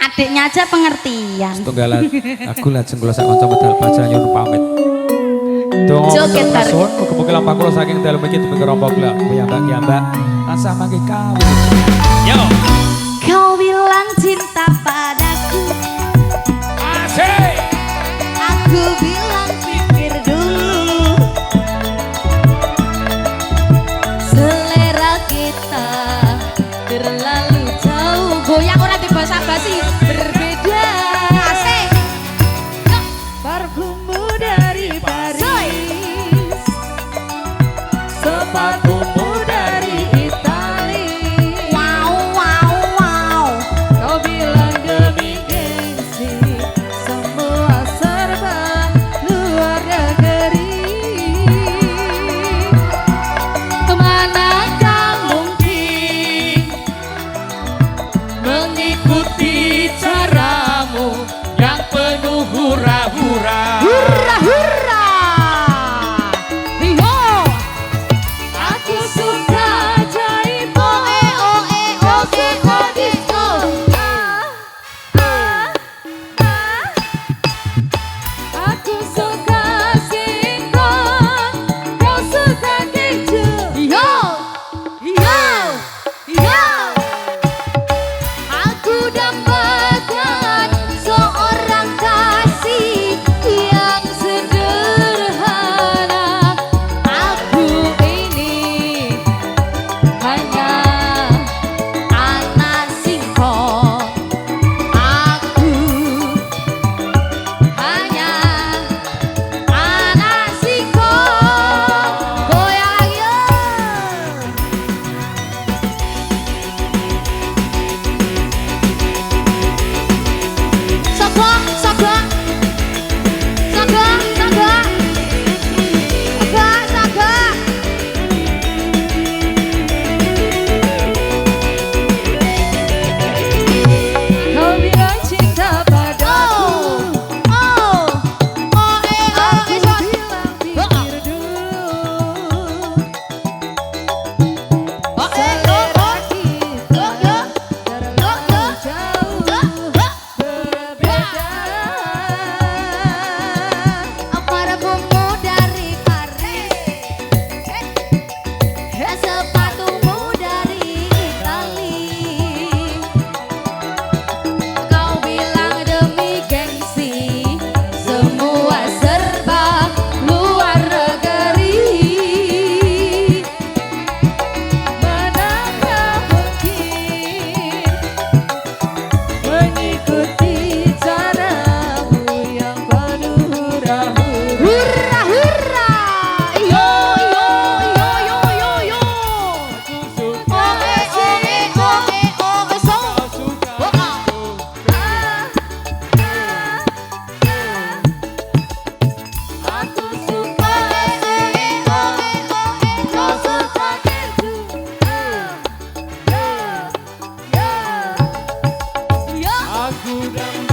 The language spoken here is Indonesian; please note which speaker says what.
Speaker 1: Adiknya aja pengertian.
Speaker 2: Setunggalan aku lajeng kula sak kanca medal pacar nyuwun pamit.
Speaker 1: Joget tarik.
Speaker 2: Mugi lampah kula saking dalem iki demi rombong kula piyambak-piyambak tansah mangke kawula. Yo.
Speaker 1: Kau bilang cinta padaku.
Speaker 2: Asik.
Speaker 1: Aku bilang pikir dulu. Selera kita terlalu jauh. Goyang ora dibasa-basi berbeda. Asik. Parfummu dari Paris, sepatumu dari Itali. Wow, wow, wow. Kau bilang demi gengsi, semua serba luar negeri. Kemanakah mungkin mengikuti caramu yang penuh hura-hura. Hurra, hurra. Yo. Aku suka ajaib. Oe, oe, oke, disco. Aku suka singkong, kau suka keju. Yo, yo, yo. Aku dapatkan seorang kasih yang sederhana. Aku ini hanya anak singkong. Aku hanya anak singkong. Goyang lagi yo. Saga, saga, saga, saga, saga, saga. Kau bilang cinta padaku. Oh, oh, bilang pikir dulu. Selera kita terlalu jauh berbeda. Parfummu dari Paris, sepatumu dari Itali. Kau bilang demi gengsi, semua serba luar negeri. Manakah mungkin mengikuti caramu yang penuh hura-hura. Hurra, hurra. Yo, yo, yo, yo, yo, yo. Oe, oe, oe, oe, so. Aku suka kau suka keju. Yo, yo, yo.
Speaker 3: Aku dan